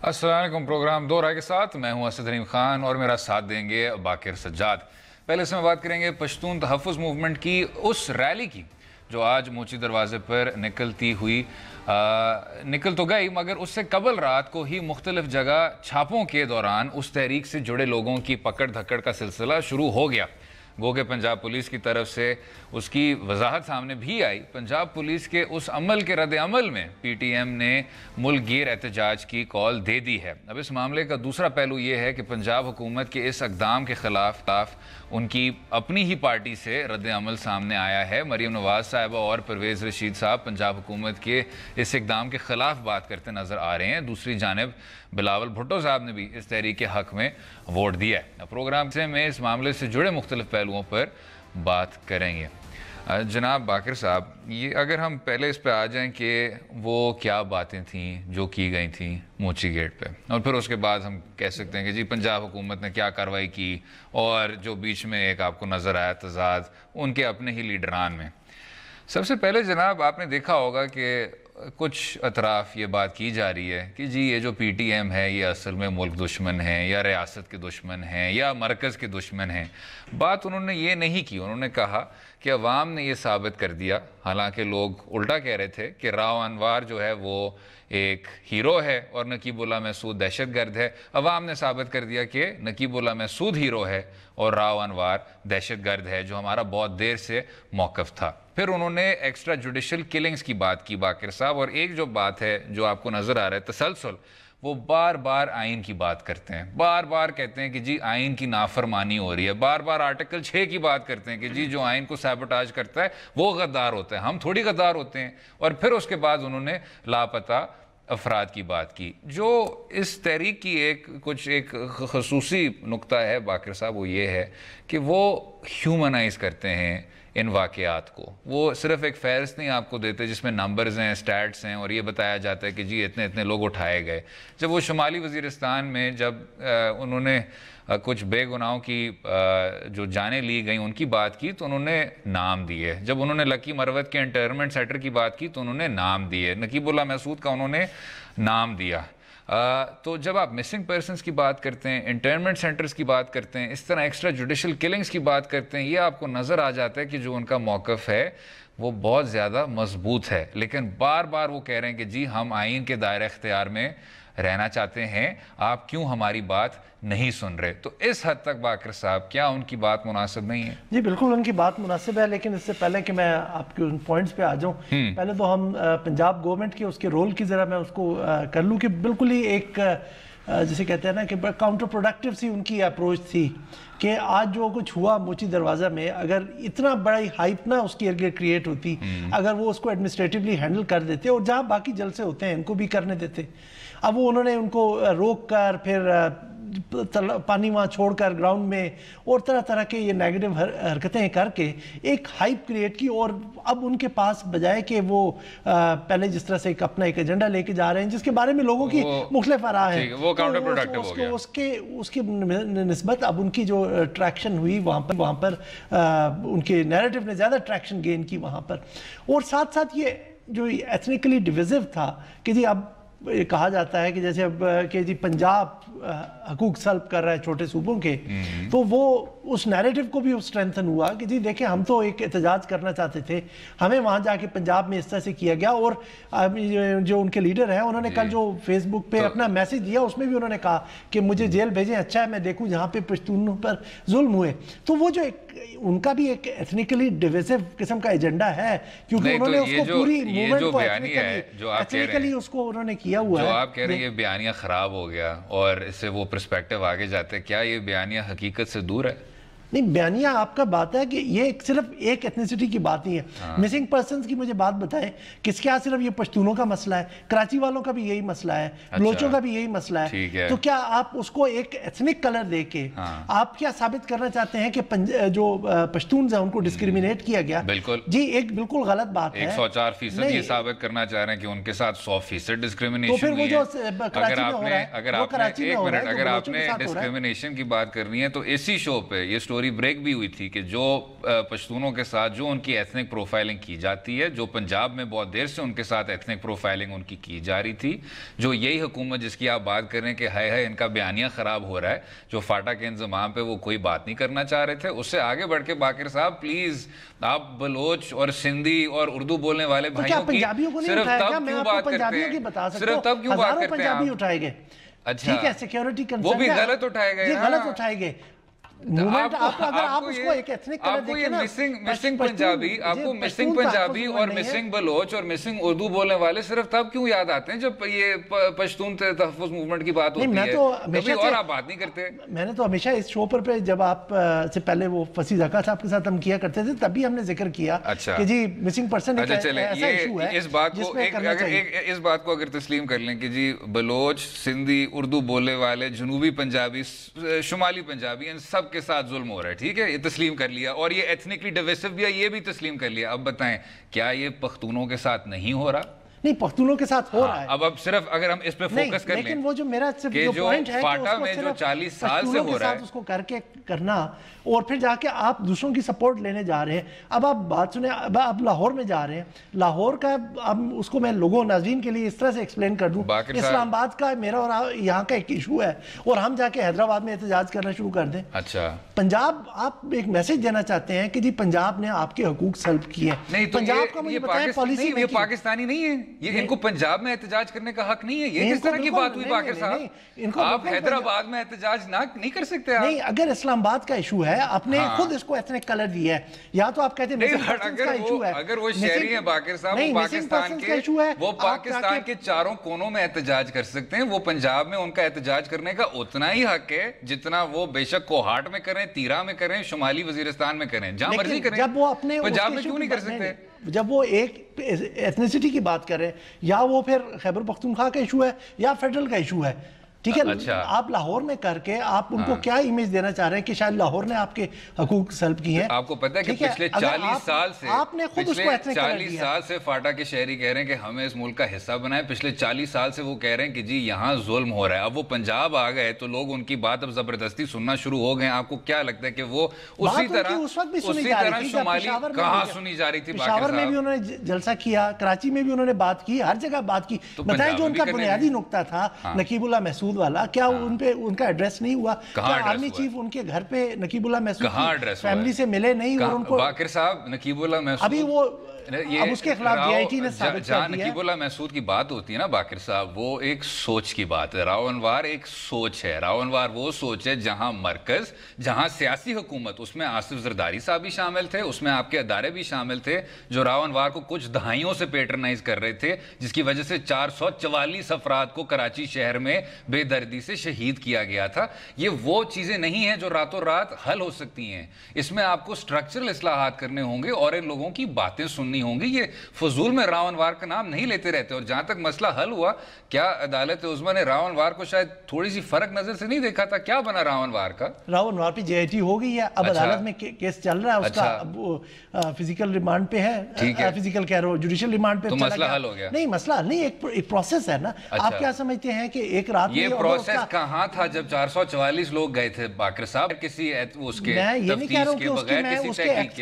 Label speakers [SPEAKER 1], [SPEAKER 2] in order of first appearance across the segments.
[SPEAKER 1] السلام علیکم. پروگرام دو رائے کے ساتھ میں ہوں اسد حنیم خان اور میرا ساتھ دیں گے باقر سجاد. پہلے سے میں بات کریں گے پشتون تحفظ موومنٹ کی اس ریلی کی جو آج موچی دروازے پر نکل تو گئی، مگر اس سے قبل رات کو ہی مختلف جگہ چھاپوں کے دوران اس تحریک سے جڑے لوگوں کی پکڑ دھکڑ کا سلسلہ شروع ہو گیا. گو کہ پنجاب پولیس کی طرف سے اس کی وضاحت سامنے بھی آئی. پنجاب پولیس کے اس عمل کے رد عمل میں پی ٹی ایم نے ملک گیر احتجاج کی کال دے دی ہے. اب اس معاملے کا دوسرا پہلو یہ ہے کہ پنجاب حکومت کے اس اقدام کے خلاف ان کی اپنی ہی پارٹی سے رد عمل سامنے آیا ہے. مریم نواز صاحبہ اور پرویز رشید صاحب پنجاب حکومت کے اس اقدام کے خلاف بات کرتے نظر آ رہے ہیں. دوسری جانب بلاول بھٹو صاحب نے بھی اس تحریک کے حق میں ووٹ دیا ہے. پروگرام سے میں اس معاملے سے جڑے مختلف پہلوؤں پر بات کریں گے. جناب باقر صاحب، یہ اگر ہم پہلے اس پہ آ جائیں کہ وہ کیا باتیں تھیں جو کی گئی تھیں موچی گیٹ پہ، اور پھر اس کے بعد ہم کہہ سکتے ہیں کہ جی پنجاب حکومت نے کیا کارروائی کی، اور جو بیچ میں ایک آپ کو نظر آیا تضاد ان کے اپنے ہی لیڈران میں. سب سے پہلے جناب آپ نے دیکھا ہوگا کہ کچھ اطراف یہ بات کی جا رہی ہے کہ جی یہ جو پی ٹی ایم ہے یہ اصل میں ملک دشمن ہیں یا ریاست کے دشمن ہیں یا مرکز کے دشمن ہیں. بات انہوں نے یہ نہیں کی. انہوں نے کہا کہ عوام نے یہ ثابت کر دیا، حالانکہ لوگ الٹا کہہ رہے تھے کہ راؤ انوار جو ہے وہ ایک ہیرو ہے اور نقیب اللہ محسود دہشت گرد ہے. عوام نے ثابت کر دیا کہ نقیب اللہ محسود ہیرو ہے اور راؤ انوار دہشت گرد ہے، جو ہمارا بہت دیر سے موقف تھا. پھر انہوں نے ایکسٹرا جوڈیشل کلنگز کی بات کی باقر صاحب، اور ایک جو بات ہے جو آپ کو نظر آ رہا ہے تسلسل، وہ بار بار آئین کی بات کرتے ہیں. بار بار کہتے ہیں کہ جی آئین کی نافرمانی ہو رہی ہے. بار بار آرٹیکل 6 کی بات کرتے ہیں کہ جی جو آئین کو سیبوٹاج کرتا ہے وہ غدار ہوتا ہے، ہم تھوڑی غدار ہوتے ہیں. اور پھر اس کے بعد انہوں نے لاپتہ افراد کی بات کی. جو اس تحریک کی ایک خصوصی نقطہ ہے باقر صاحب، وہ یہ ہے کہ وہ ہیومنائز کرتے ہیں ان واقعات کو. وہ صرف ایک فہرست نہیں آپ کو دیتے جس میں نمبرز ہیں، سٹیٹس ہیں، اور یہ بتایا جاتا ہے کہ جی اتنے لوگ اٹھائے گئے. جب وہ شمالی وزیرستان میں جب انہوں نے کچھ بے گناہوں کی جو جانیں لی گئیں ان کی بات کی تو انہوں نے نام دیے. جب انہوں نے لکی مروت کے انٹرنمنٹ سینٹر کی بات کی تو انہوں نے نام دیے. نقیب اللہ محسود کا انہوں نے نام دیا. تو جب آپ مسنگ پرسنز کی بات کرتے ہیں، انٹرنمنٹ سینٹرز کی بات کرتے ہیں، اس طرح ایکسٹرا جوڈیشل کلنگز کی بات کرتے ہیں، یہ آپ کو نظر آ جاتا ہے کہ جو ان کا موقف ہے وہ بہت زیادہ مضبوط ہے. لیکن بار بار وہ کہہ رہے ہیں کہ جی ہم آئین کے دائرہ اختیار میں رہنا چاہتے ہیں، آپ کیوں ہماری بات نہیں سن رہے. تو اس حد تک باقر صاحب کیا ان کی بات مناسب نہیں ہے؟
[SPEAKER 2] جی بالکل ان کی بات مناسب ہے، لیکن اس سے پہلے کہ میں آپ کے ان پوائنٹس پہ آ جاؤں، پہلے تو ہم پنجاب گورنمنٹ کے اس کے رول کی ذرا میں اس کو کر لوں کہ بالکل ہی ایک جسے کہتے ہیں نا کہ کاؤنٹر پروڈکٹیو سی ان کی اپروچ تھی کہ آج جو کچھ ہوا موچی دروازہ میں، اگر اتنا بڑی ہائپ نہ اس کی ارد کریٹ ہوتی، اگر وہ اس کو ایڈمنسٹریٹیولی ہینڈل کر دیتے اور جہاں باقی جلسے ہوتے ہیں ان کو بھی کرنے دیتے. اب وہ انہوں نے ان کو روک کر پھر پانی وہاں چھوڑ کر گراؤنڈ میں اور طرح طرح کے یہ نیگیٹو حرکتیں کر کے ایک ہائپ کریٹ کی. اور اب ان کے پاس بجائے کہ وہ پہلے جس طرح سے اپنا ایک ایجنڈا لے کے جا رہے ہیں جس کے بارے میں لوگوں کی مختلف آراء ہیں، اس کی نسبت اب ان کی جو ٹریکشن ہوئی وہاں پر ان کے نیریٹو نے زیادہ ٹریکشن گین کی وہاں پر. اور ساتھ ساتھ یہ جو ایتھنیکلی ڈویزو تھا کہ جی اب کہا جاتا ہے کہ جیسے اب کہ جی پنجاب حقوق سلب کر رہا ہے چھوٹے صوبوں کے، تو وہ اس نیریٹو کو بھی اسٹرینتھن ہوا کہ جی دیکھیں ہم تو ایک احتجاج کرنا چاہتے تھے، ہمیں وہاں جا کے پنجاب میں اس طرح سے کیا گیا. اور جو ان کے لیڈر ہیں انہوں نے کل جو فیس بک پہ اپنا میسیج دیا اس میں بھی انہوں نے کہا کہ مجھے جیل بھیجیں، اچھا ہے میں دیکھوں جہاں پہ پشتونوں پر ظلم ہوئے. تو وہ جو ان کا بھی ایک ایتھنیکلی ڈیویزو قسم کا ایجنڈا ہے، کیونکہ انہوں نے اس کو پوری موومنٹ کو ایتھنیکلی اس کو انہوں نے کیا ہوا ہے.
[SPEAKER 1] جو آپ کہہ رہے ہیں یہ بیانیہ خراب ہو گیا اور اس سے وہ پرسپیکٹیو آگے جاتے ہیں، کیا یہ بیانیہ حقیقت سے دور ہے؟
[SPEAKER 2] نہیں، بیانیہ آپ کا بات ہے کہ یہ صرف ایک ایتھنیسٹی کی بات نہیں ہے. مسنگ پرسنز کی مجھے بات بتائیں، کس کیا صرف یہ پشتونوں کا مسئلہ ہے؟ کراچی والوں کا بھی یہی مسئلہ ہے، بلوچوں کا بھی یہی مسئلہ ہے. تو کیا آپ اس کو ایک ایتھنک کلر دے کے آپ کیا ثابت کرنا چاہتے ہیں کہ جو پشتونز ہیں ان کو ڈسکریمنیٹ کیا گیا؟
[SPEAKER 1] بالکل
[SPEAKER 2] جی ایک بالکل غلط بات ہے.
[SPEAKER 1] 104% یہ ثابت کرنا چاہ رہے ہیں کہ ان کے ساتھ 100% ڈسکریمنیشن.
[SPEAKER 2] تو پھر وہ جو کراچی میں ہو رہا ہے،
[SPEAKER 1] اگر آپ نے ڈسکریمنیشن کی بات کرنی ہے تو اسی شو پہ یہ سٹوری بریک بھی ہوئی تھی کہ جو پشتونوں کے ساتھ جو ان کی ایتھنک پروفائلنگ کی جاتی ہے, جو پنجاب میں بہت دیر سے ان کے ساتھ ایتھنک پروفائلنگ ان کی جا رہی تھی, جو یہی حکومت جس کی آپ بات کر رہے ہیں کہ ہائے ان کا بیانیہ خراب ہو رہا ہے, جو فاٹا کے انضمام پہ وہ کوئی بات نہیں کرنا چاہ رہے تھے, اس سے آگے بڑھ کے باقر صاحب پلیز آپ بلوچ اور سندھی اور اردو بولنے والے بھائیوں کی صرف تب کیوں بات کرتے ہیں, صرف تب کیوں بات کرتے ہیں آپ؟ اچھا
[SPEAKER 2] ٹھیک ہے, سیکیورٹی کنسرن
[SPEAKER 1] وہ بھی غلط اٹھائے گئے,
[SPEAKER 2] غلط اٹھائے گئے. آپ
[SPEAKER 1] کو یہ مسنگ پنجابی اور مسنگ بلوچ اور مسنگ اردو بولنے والے صرف تب کیوں یاد آتے ہیں جب یہ پشتون تحفظ موومنٹ کی بات ہوتی ہے, کبھی اور آپ بات نہیں کرتے.
[SPEAKER 2] میں نے تو ہمیشہ اس شو پر جب آپ سے پہلے وہ فصیح زکا صاحب کے ساتھ ہم کیا کرتے تھے تب بھی ہم نے ذکر کیا کہ جی مسنگ پرسن ایک ایسا ایشو ہے
[SPEAKER 1] اس بات کو اگر تسلیم کر لیں کہ جی بلوچ, سندھی, اردو بولنے والے, جنوبی پنجابی, شمالی پنجابی, ان سب کے ساتھ ظلم ہو رہا ہے, ٹھیک ہے, یہ تسلیم کر لیا, اور یہ ایتھنکلی ڈیویسو بھی ہے, یہ بھی تسلیم کر لیا. اب بتائیں کیا یہ پختونوں کے ساتھ نہیں ہو رہا؟
[SPEAKER 2] نہیں, پختونوں کے ساتھ ہو رہا ہے.
[SPEAKER 1] اب صرف اگر ہم اس پہ فوکس کر لیں,
[SPEAKER 2] لیکن وہ جو میرا
[SPEAKER 1] پوائنٹ ہے فاٹا میں جو 40 سال سے ہو رہا ہے
[SPEAKER 2] اس کو کر کے کرنا, اور پھر جا کے آپ دوسروں کی سپورٹ لینے جا رہے ہیں. اب آپ بات سنیں, اب آپ لاہور میں جا رہے ہیں, لاہور کا اب اس کو میں لوگوں ناظرین کے لیے اس طرح سے ایکسپلین کر دوں, اسلام آباد کا میرا اور یہاں کا ایک ایشو ہے, اور ہم جا کے حیدرآباد میں احتجاج کرنا شروع کر دیں.
[SPEAKER 1] اچھا,
[SPEAKER 2] پنجاب آپ ایک میسج دینا چاہتے ہیں کہ جی پنجاب نے آپ کے حقوق سلب کیے.
[SPEAKER 1] نہیں تو
[SPEAKER 2] پنجاب کا مجھے بتائیں پالیسی
[SPEAKER 1] یہ پاکستانی نہیں ہے, یہ ان کو پنجاب میں احتجاج کرنے کا حق نہیں ہے. یہ کس طرح کی بات ہوئی باقر صاحب؟ آپ حیدرآباد میں احتجاج نہیں کر سکتے.
[SPEAKER 2] نہیں, اگر اسلام آباد کا ایشو ہے, آپ نے خود اس کو ایتھنک کلر دیا ہے, یا تو آپ کہتے ہیں
[SPEAKER 1] اگر وہ شہری ہیں باقر صاحب, وہ پاکستان کے چاروں کونوں میں احتجاج کر سکتے ہیں. وہ پنجاب میں ان کا احتجاج کرنے کا اتنا ہی حق ہے جتنا وہ بے شک کوہاٹ میں کریں, تیرا میں کریں, شمالی وزیرستان میں کریں, جہاں مرضی کریں. پنجاب میں کیوں نہیں کر سکتے؟
[SPEAKER 2] جب وہ ایک ایتھنیسٹی کی بات کر رہے ہیں, یا وہ پھر خیبر پختونخوا کا ایشو ہے یا فیڈرل کا ایشو ہے, ٹھیک ہے, آپ لاہور میں کر کے آپ ان کو کیا امیج دینا چاہ رہے ہیں کہ شاید لاہور نے آپ کے حقوق سلب کی ہیں؟
[SPEAKER 1] آپ کو پتہ ہے کہ پچھلے 40 سال سے
[SPEAKER 2] آپ نے خود اس کو ایتھنک کلر دیا.
[SPEAKER 1] 40 سال سے فاٹا کے شہری کہہ رہے ہیں کہ ہمیں اس ملک کا حصہ بنائیں. پچھلے 40 سال سے وہ کہہ رہے ہیں کہ جی یہاں ظلم ہو رہا ہے. اب وہ پنجاب آ گئے تو لوگ ان کی بات اب زبردستی سننا شروع ہو گئے. آپ کو کیا لگتا ہے کہ وہ اسی طرح شمالی کہاں سنی جا رہی تھی؟
[SPEAKER 2] پشاور میں بھی انہوں نے جلسہ کیا, کراچی میں بھی انہوں نے بات کی, ہر جگہ بات کی. بتائیں جو ان کا بنیادی نقطہ تھا نقیب اللہ محسود والا, کیا ان کا ایڈریس نہیں ہوا؟ آرمی چیف ان کے گھر پہ نقیب اللہ محسود فیملی سے ملے نہیں, اور ان کو
[SPEAKER 1] باقر صاحب نقیب اللہ محسود
[SPEAKER 2] ابھی وہ اب اس کے خلاف جی آئی ٹی نے ثابت کر دیا.
[SPEAKER 1] جہاں نقیب اللہ محسود کی بات ہوتی ہے نا باقر صاحب, وہ ایک سوچ کی بات ہے. راونوار ایک سوچ ہے. راونوار وہ سوچ ہے جہاں مرکز, جہاں سیاسی حکومت, اس میں آصف زرداری صاحب بھی شامل تھے, اس میں آپ کے ادارے بھی شامل تھے, جو راونوار کو کچھ دہائیوں سے پیٹرنائز کر رہے تھے, جس کی وجہ سے 444 افراد کو کراچی شہر میں بے دردی سے شہید کیا گیا تھا. یہ وہ چیزیں نہیں ہیں جو راتوں رات حل ہو سکتی ہیں. اس میں آپ کو سٹرکچرل اصلاحات کرنے ہوں گے اور ان لوگوں کی باتیں سننی ہوں گی. یہ فضول میں راونوار کا نام نہیں لیتے رہتے. اور جہاں تک مسئلہ حل ہوا, کیا عدالت عظمیٰ نے راونوار کو شاید تھوڑی سی فرق نظر سے نہیں دیکھا تھا؟ کیا بنا راونوار کا؟
[SPEAKER 2] راونوار پہ جی آئی ٹی ہو گئی ہے, اب عدالت میں کیس چل رہا ہے اس کا, فزیکل ریمانڈ پہ ہے, فزیکل کہہ رہا ہوں, جوڈیشل ریمانڈ پہ.
[SPEAKER 1] تو مسئلہ حل ہو گیا؟
[SPEAKER 2] نہیں, مسئلہ نہیں, ایک پروسیس ہے نا. آپ کیا سمجھتے ہیں کہ ایک رات
[SPEAKER 1] یہ پروسیس کہاں تھا جب 444 لوگ گئے تھے باقر صاحب کسی اس کے تفتیش کے بغیر کسی تحقیق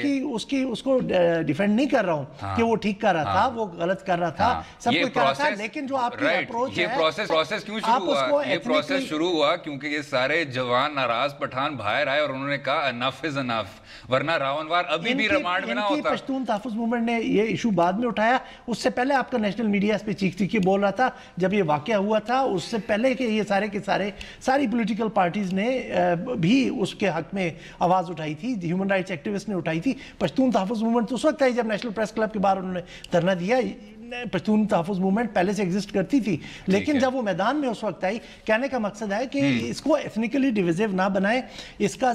[SPEAKER 1] کے؟
[SPEAKER 2] اس کو ڈیفینڈ نہیں کر رہا ہوں کہ وہ ٹھیک کر رہا تھا, وہ غلط کر رہا تھا, سب کچھ کر رہا تھا, لیکن جو آپ کی اپروچ ہے,
[SPEAKER 1] یہ پروسیس کیوں شروع ہوا؟ یہ پروسیس شروع ہوا کیونکہ یہ سارے جوان ناراض پٹھان باہر آئے اور انہوں نے کہا انف از انف, ورنہ راونوار ابھی بھی ریمانڈ میں نہ ہوتا.
[SPEAKER 2] پشتون تحفظ موومنٹ نے یہ ایشو بعد میں اٹھایا. اس سے پہلے آپ کا نیشنل میڈیا اس پہ چیخ چیخ کے بول رہا تھا جب یہ واقعہ ہوا تھا, اس سے پہلے کہ یہ سارے کے ساری پولیٹیکل پارٹیز نے بھی اس کے حق میں آواز اٹھائی تھی, ہیومن رائٹس ایکٹیوسٹ نے اٹھائی تھی. پشتون تحفظ موومنٹ تو اس وقت آئی جب نیشنل پریس کلب کے باہر انہوں نے دھرنا دیا. پشتون تحفظ موومنٹ پہلے سے ایگزسٹ کرتی تھی, لیکن جب وہ میدان میں اس وقت آئی, کہنے کا مقصد ہے کہ اس کو ایتھنیکلی ڈیویزیو نہ بنائیں. اس کا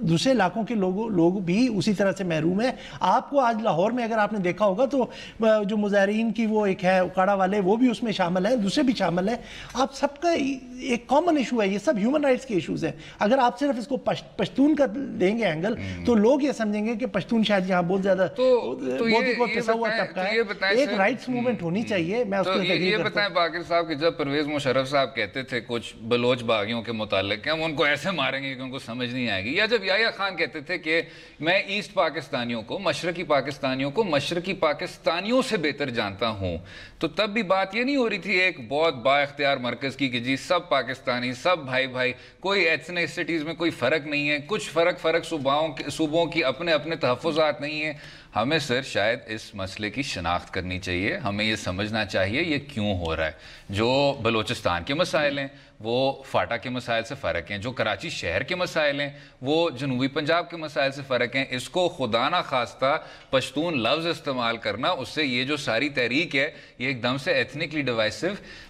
[SPEAKER 2] دوسرے علاقوں کے لوگ بھی اسی طرح سے محروم ہیں. آپ کو آج لاہور میں اگر آپ نے دیکھا ہوگا تو جو مظاہرین کی وہ ایک ہے اکاڑا والے, وہ بھی اس میں شامل ہیں, دوسرے بھی شامل ہیں. آپ سب کا ایک کامن ایشو ہے, یہ سب ہیومن رائٹس کے ایشوز ہیں. اگر آپ صرف اس کو پشتون کا دیں گے اینگل تو لوگ یہ سمجھیں گے کہ پشتون شاید یہاں بہت زیادہ پسا ہوا طبقہ ہے. ایک رائٹس موومنٹ ہونی چاہیے. میں اس کو
[SPEAKER 1] یہ بتائیں باقر صاحب کہ جب پرویز مشرف صاحب کہتے تھے کچھ بلوچ باغیوں کے متعلق کہ ہم ان کو ایسے ماریں گے کہ ان کو سمجھ نہیں آئے گی, یا جب جب یحییٰ خان کہتے تھے کہ میں ایسٹ پاکستانیوں کو، مشرقی پاکستانیوں کو مشرقی پاکستانیوں سے بہتر جانتا ہوں، تو تب بھی بات یہ نہیں ہو رہی تھی ایک بہت با اختیار مرکز کی کہ جی سب پاکستانی، سب بھائی، کوئی ایتھنیسٹیز میں کوئی فرق نہیں ہے، کچھ فرق صوبوں کی اپنے اپنے تحفظات نہیں ہیں. ہمیں سر شاید اس مسئلے کی شناخت کرنی چاہیے، ہمیں یہ سمجھنا چاہیے یہ کیوں ہو رہا ہے. جو بلوچستان کے مسائل ہیں وہ فاٹا کے مسائل سے فرق ہیں، جو کراچی شہر کے مسائل ہیں وہ جنوبی پنجاب کے مسائل سے فرق ہیں. اس کو خدا نہ خواستہ پشتون لفظ استعمال کرنا، اس سے یہ جو ساری تحریک ہے یہ ایک دم سے ایتھنکلی ڈیوائسو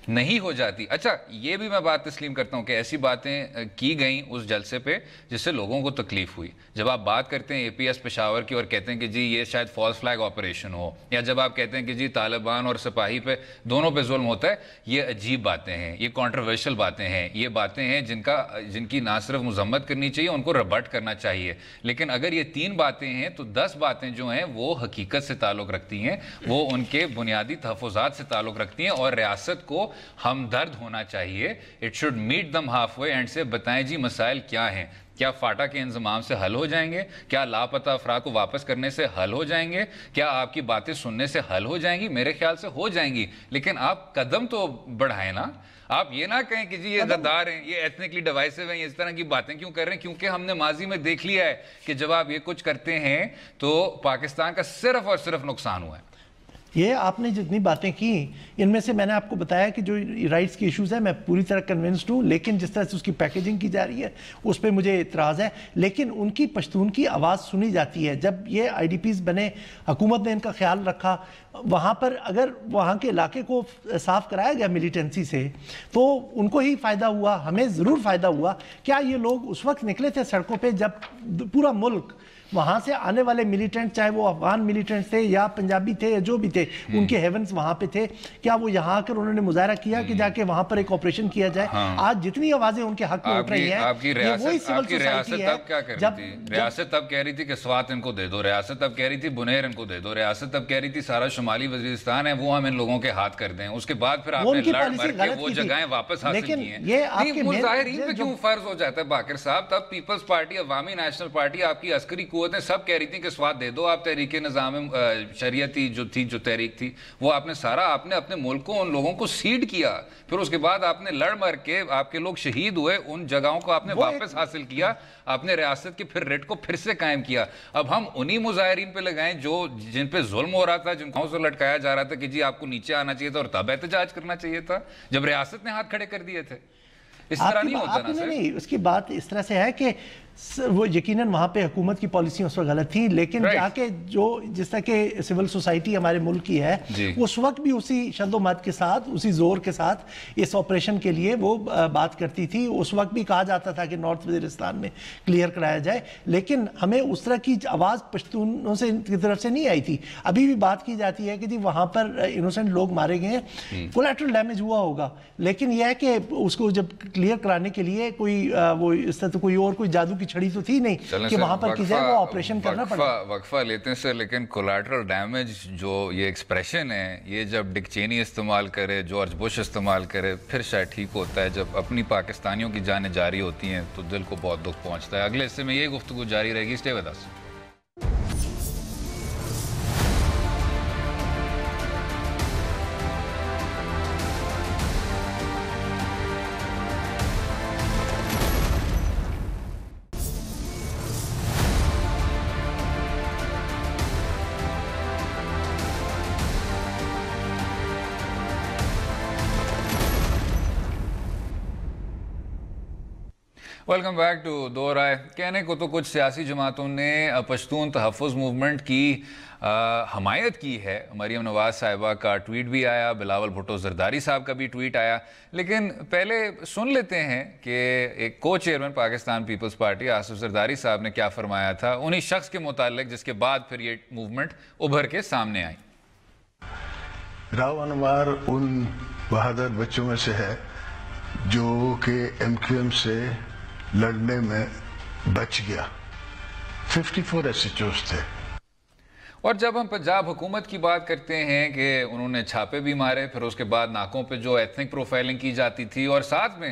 [SPEAKER 1] نہیں ہو جاتی. اچھا یہ بھی میں بات تسلیم کرتا ہوں کہ ایسی باتیں کی گئیں اس جلسے پہ جس سے لوگوں کو تکلیف ہوئی. جب آپ بات کرتے ہیں APS پشاور کی اور کہتے ہیں کہ جی یہ شاید فالس فلیگ آپریشن ہو، یا جب آپ کہتے ہیں کہ جی طالبان اور سپاہی پہ دونوں پہ ظلم ہوتا ہے، یہ عجیب باتیں ہیں، یہ کانٹروورشل باتیں ہیں، یہ باتیں ہیں جن کی نہ صرف مذمت کرنی چاہیے، ان کو ربٹ کرنا چاہیے. لیکن اگر یہ 3 باتیں ہیں تو 10 باتیں جو ہیں وہ حقیقت سے تعلق رکھتی ہیں، وہ ان کے بنیادی تحفظات سے تعلق رکھتی ہیں، اور ریاست کو ہمدرد ہونا چاہیے. It should meet them half way and سے بتائیں جی مسائل کیا ہیں. کیا فاٹا کے انضمام سے حل ہو جائیں گے؟ کیا لاپتہ افراد کو واپس کرنے سے حل ہو جائیں گے؟ کیا آپ کی باتیں سننے سے حل ہو جائیں گی؟ میرے خیال سے ہو جائیں گی، لیکن آپ قدم تو بڑھائیں نا. آپ یہ نہ کہیں کہ جی یہ غدار ہیں، یہ ایتھنکلی ڈیوائسو ہیں، اس طرح کی باتیں کیوں کر رہے ہیں؟ کیونکہ ہم نے ماضی میں دیکھ لیا ہے کہ جب آپ یہ کچھ کرتے ہیں تو پاکستان کا صرف اور صرف نقصان ہوا ہے.
[SPEAKER 2] یہ آپ نے جتنی باتیں کی ان میں سے میں نے آپ کو بتایا کہ جو رائٹس کی ایشوز ہیں میں پوری طرح کنونسڈ ہوں، لیکن جس طرح سے اس کی پیکیجنگ کی جا رہی ہے اس پہ مجھے اعتراض ہے. لیکن ان کی پشتون کی آواز سنی جاتی ہے. جب یہ IDPs بنے، حکومت نے ان کا خیال رکھا، وہاں پر اگر وہاں کے علاقے کو صاف کرایا گیا ملیٹنسی سے تو ان کو ہی فائدہ ہوا، ہمیں ضرور فائدہ ہوا. کیا یہ لوگ اس وقت نکلے تھے سڑکوں پہ جب پورا ملک وہاں سے آنے والے ملیٹنٹ، چاہے وہ افغان ملیٹنٹ تھے یا پنجابی تھے یا جو بھی تھے، ان کے ہیونز وہاں پہ تھے، کیا وہ یہاں آ کر انہوں نے مظاہرہ کیا کہ جا کے وہاں پر ایک آپریشن کیا جائے؟ آج جتنی آوازیں ان کے حق میں اٹھ رہی ہیں، یہ وہی سول سوسائٹی ہے.
[SPEAKER 1] ریاست تب کہہ رہی تھی کہ سوات ان کو دے دو، ریاست تب کہہ رہی تھی بنیر ان کو دے دو، ریاست تب کہہ رہی تھی سارا شمالی وزیرستان ہے وہ ہم ان لوگوں کے ہاتھ کر دیں. اس کے بعد پھر آپ نے لڑ مر کے وہ جگہیں واپس حاصل کی ہیں. مظاہرین پہ کیوں فرض ہو جاتا ہے باقر صاحب؟ تب پیپلز پارٹی، عوامی نیشنل پارٹی، آپ کی عسکری قوتیں سب کہہ رہی تھی کہ سوات دے دو. آپ تحریک نظام شریعتی جو تحریک تھی وہ آپ نے اپنے ملک کو ان لوگوں کو سیڈ کیا، پھر اس کے بعد آپ نے لڑ مر کے آپ کے لوگ شہید ہوئے، ان جگہوں کو آپ نے واپس حاصل کیا، آپ نے ریاست کے پھر ریٹ کو پھر سے قائم کیا. اب ہم انہی مظاہرین پہ لگائیں جن پہ ظلم ہو رہا تھا، جن کو سے لٹکایا جا رہا تھا کہ جی آپ کو نیچے آنا چاہیے تھا اور تب احتجاج کرنا چاہیے تھا جب ریاست نے ہاتھ کھڑے کر دیے تھے. اس طرح نہیں ہوتا نا سر. نہیں،
[SPEAKER 2] اس کی بات اس طرح سے ہے کہ وہ یقیناً وہاں پہ حکومت کی پالیسیاں اس وقت غلط تھیں، لیکن جا کے جس طرح کہ سول سوسائٹی ہمارے ملک کی ہے اس وقت بھی اسی شد و مد کے ساتھ، اسی زور کے ساتھ اس آپریشن کے لیے وہ بات کرتی تھی. اس وقت بھی کہا جاتا تھا کہ نارتھ وزیرستان میں کلیئر کرایا جائے، لیکن ہمیں اس طرح کی آواز پشتونوں سے کی طرف سے نہیں آئی تھی. ابھی بھی بات کی جاتی ہے کہ وہاں پر انوسنٹ لوگ مارے گئے ہیں، کولیٹرل ڈیمیج ہوا ہوگا، لیکن یہ ہے کہ اس کو جب کلیئر کرانے کے لیے کوئی وہ اس طرح کوئی اور کوئی جادو کی چھڑی تو تھی نہیں کہ وہاں پر کسی کو آپریشن کرنا پڑا.
[SPEAKER 1] وقفہ لیتے ہیں سر، لیکن کولیٹرل ڈیمیج جو یہ ایکسپریشن ہے یہ جب ڈک چینی استعمال کرے، جارج بش استعمال کرے، پھر شاید ٹھیک ہوتا ہے. جب اپنی پاکستانیوں کی جانیں جاری ہوتی ہیں تو دل کو بہت دکھ پہنچتا ہے. اگلے حصے میں یہ گفتگو جاری رہے گی. Stay with us. Welcome back to Do Raaye. کہنے کو تو کچھ سیاسی جماعتوں نے پشتون تحفظ موومنٹ کی حمایت کی ہے. مریم نواز صاحبہ کا ٹویٹ بھی آیا، بلاول بھٹو زرداری صاحب کا بھی ٹویٹ آیا، لیکن پہلے سن لیتے ہیں کہ ایک کو چیئرمین پاکستان پیپلز پارٹی آصف زرداری صاحب نے کیا فرمایا تھا انہی شخص کے متعلق جس کے بعد پھر یہ موومنٹ ابھر کے سامنے آئی.
[SPEAKER 3] راو انوار ان بہادر بچوں میں سے ہے جو کہ MQM سے لڑنے میں بچ گیا. 54 SHOs تھے.
[SPEAKER 1] اور جب ہم پنجاب حکومت کی بات کرتے ہیں کہ انہوں نے چھاپے بھی مارے، پھر اس کے بعد ناکوں پہ جو ایتھنک پروفائلنگ کی جاتی تھی اور ساتھ میں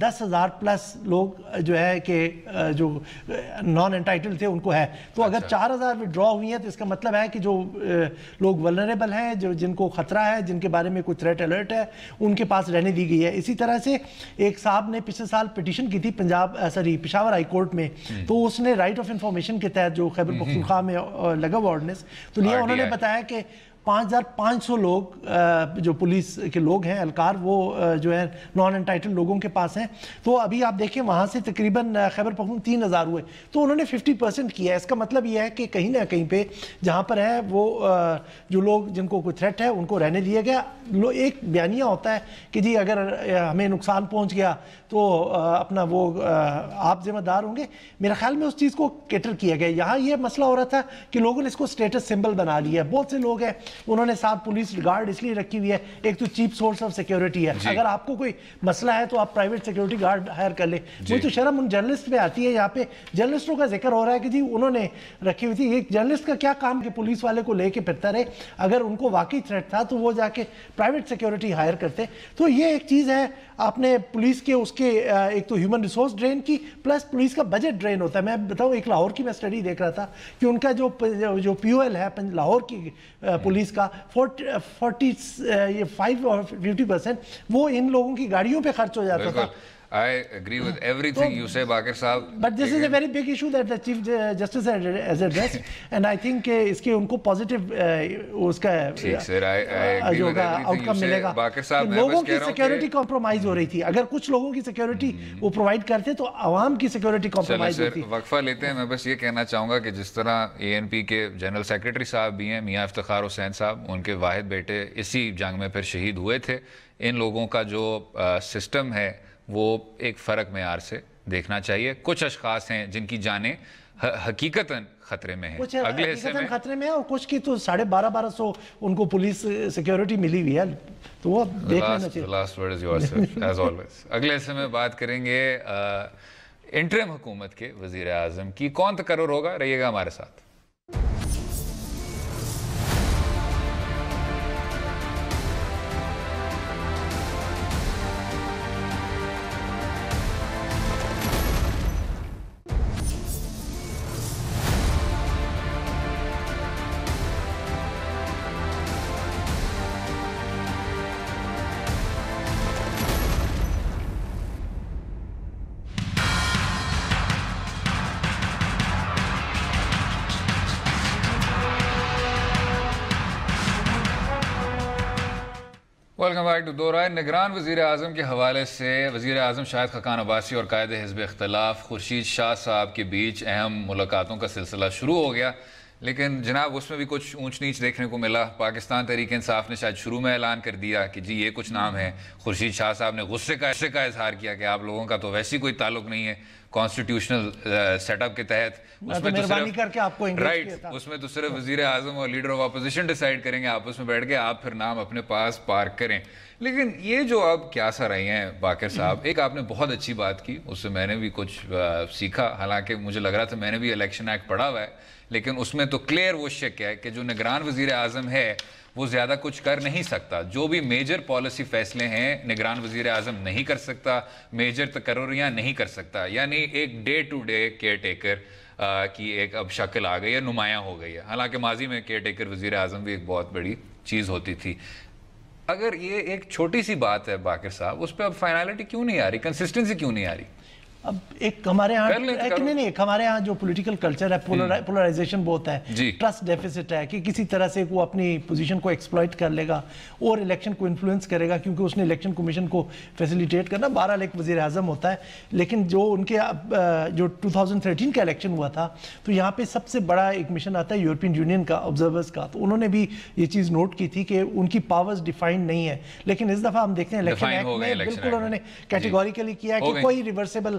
[SPEAKER 2] 10,000 پلس لوگ جو ہے کہ جو نان انٹائٹل تھے ان کو ہے. تو اگر 4,000 وڈرا ہوئی ہیں تو اس کا مطلب ہے کہ جو لوگ ولنریبل ہیں, جن کو خطرہ ہے, جن کے بارے میں کوئی تھریٹ الرٹ ہے, ان کے پاس رہنے دی گئی ہے. اسی طرح سے ایک صاحب نے پچھلے سال پٹیشن کی تھی پشاور ہائی کورٹ میں, تو اس نے رائٹ آف انفارمیشن کے تحت جو خیبر پختونخوا میں لگا ہوا آرڈیننس تو لیا, انہوں نے بتایا کہ 5,500 لوگ جو پولیس کے لوگ ہیں اہلکار وہ جو ہے نان انٹائٹل لوگوں کے پاس ہیں. تو ابھی آپ دیکھیں وہاں سے تقریباً خیبر پختونخوا 3,000 ہوئے, تو انہوں نے 50% کیا ہے. اس کا مطلب یہ ہے کہ کہیں نہ کہیں پہ جہاں پر ہے وہ جو لوگ جن کو کوئی تھریٹ ہے ان کو رہنے دیا گیا. ایک بیانیہ ہوتا ہے کہ جی اگر ہمیں نقصان پہنچ گیا تو اپنا وہ آپ ذمہ دار ہوں گے. میرا خیال میں اس چیز کو کیٹر کیا گیا. یہاں یہ مسئلہ ہو رہا تھا کہ لوگوں نے اس کو سٹیٹس سمبل بنا لیا ہے. بہت سے لوگ ہیں انہوں نے ساتھ پولیس گارڈ اس لیے رکھی ہوئی ہے, ایک تو چیپ سورس آف سیکیورٹی ہے. اگر آپ کو کوئی مسئلہ ہے تو آپ پرائیویٹ سیکیورٹی گارڈ ہائر کر لیں. وہ تو شرم ان جرنلسٹ پہ آتی ہے. یہاں پہ جرنلسٹوں کا ذکر ہو رہا ہے کہ جی انہوں نے رکھی ہوئی تھی. ایک جرنلسٹ کا کیا کام کہ پولیس والے کو لے کے پھرتا رہے, اگر ان کو واقعی تھریٹ تھا تو وہ جا کے پرائیویٹ سیکیورٹی ہائر کرتے. تو یہ ایک چیز ہے, آپ نے پولیس کے اس کے ایک تو ہیومن ریسورس ڈرین کی, پلس پولیس کا بجٹ ڈرین ہوتا ہے. میں بتاؤں ایک لاہور کی میں اسٹڈی دیکھ رہا تھا کہ ان کا جو POL ہے لاہور کی پولیس کا 45 اور 50% وہ ان لوگوں کی گاڑیوں پہ خرچ ہو جاتا تھا.
[SPEAKER 1] I agree with everything you say, Baqir صاحب.
[SPEAKER 2] But this is a very big issue that the Chief Justice has addressed, and I think اس کے ان کو positive اس کا جو آؤٹ کم ملے گا. لوگوں کی سیکیورٹی کمپرومائز ہو رہی تھی. اگر کچھ لوگوں کی سیکیورٹی وہ پرووائڈ کرتے تو عوام کی سیکیورٹی کمپرومائز ہوتی.
[SPEAKER 1] وقفہ لیتے ہیں. میں بس یہ کہنا چاہوں گا کہ جس طرح ANP کے جنرل سیکریٹری صاحب بھی ہیں میاں افتخار حسین صاحب, ان کے واحد بیٹے اسی جنگ میں پھر شہید ہوئے تھے. ان لوگوں کا جو سسٹم ہے وہ ایک فرق معیار سے دیکھنا چاہیے. کچھ اشخاص ہیں جن کی جانیں حقیقتاً خطرے میں ہیں, اگلے حصے میں
[SPEAKER 2] خطرے میں ہیں, اور کچھ کی تو 1250 ان کو پولیس سیکیورٹی ملی ہوئی ہے. تو وہ دیکھ لینا چاہیے.
[SPEAKER 1] last word is yours, as always. اگلے حصے میں بات کریں گے انٹرم حکومت کے وزیر اعظم کی. کون تقرر ہوگا؟ رہیے گا ہمارے ساتھ. ویلکم بیک ٹو دو رائے. نگران وزیر اعظم کے حوالے سے وزیر اعظم شاہد خاقان عباسی اور قائد حزب اختلاف خورشید شاہ صاحب کے بیچ اہم ملاقاتوں کا سلسلہ شروع ہو گیا, لیکن جناب اس میں بھی کچھ اونچ نیچ دیکھنے کو ملا. پاکستان تحریک انصاف نے شاید شروع میں اعلان کر دیا کہ جی یہ کچھ نام ہے. خورشید شاہ صاحب نے غصے کا اظہار کیا کہ آپ لوگوں کا تو ویسی کوئی تعلق نہیں ہے کانسٹیٹیوشنل سیٹ اپ کے تحت. اس میں تو صرف وزیر اعظم اور لیڈر آف اپوزیشن ڈیسائیڈ کریں گے آپس میں بیٹھ کے, آپ پھر نام اپنے پاس پارک کریں. لیکن یہ جو اب کیا سا رہی ہیں باقر صاحب, ایک آپ نے بہت اچھی بات کی, اس سے میں نے بھی کچھ سیکھا. حالانکہ مجھے لگ رہا تھا میں نے بھی الیکشن ایکٹ پڑھا ہوا ہے, لیکن اس میں تو کلیئر وہ شک ہے کہ جو نگران وزیر اعظم ہے وہ زیادہ کچھ کر نہیں سکتا. جو بھی میجر پالیسی فیصلے ہیں نگران وزیر اعظم نہیں کر سکتا, میجر تقرریاں نہیں کر سکتا. یعنی ایک day to day caretaker کی ایک اب شکل آ گئی ہے, نمایاں ہو گئی ہے. حالانکہ ماضی میں کیئر ٹیکر وزیر اعظم بھی ایک بہت بڑی چیز ہوتی تھی. اگر یہ ایک چھوٹی سی بات ہے باقر صاحب, اس پہ اب فائنالٹی کیوں نہیں آ رہی, کنسسٹنسی کیوں نہیں آ رہی؟
[SPEAKER 2] اب ایک ہمارے ہاں جو پولیٹیکل کلچر ہے, پولرائزیشن بہت ہے, ٹرسٹ ڈیفیسٹ ہے کہ کسی طرح سے وہ اپنی پوزیشن کو ایکسپلائٹ کر لے گا اور الیکشن کو انفلوئنس کرے گا, کیونکہ اس نے الیکشن کمیشن کو فیسیلیٹیٹ کرنا. بہرحال ایک وزیر اعظم ہوتا ہے, لیکن جو ان کے جو 2013 کا الیکشن ہوا تھا تو یہاں پہ سب سے بڑا ایک مشن آتا ہے یورپین یونین کا, آبزرورز کا. تو انہوں نے بھی یہ چیز نوٹ کی تھی کہ ان کی پاورز ڈیفائنڈ نہیں ہے, لیکن اس دفعہ ہم دیکھتے ہیں الیکشن ایکٹ میں بالکل انہوں نے کیٹیگوریکلی کیا کہ کوئی ریورسیبل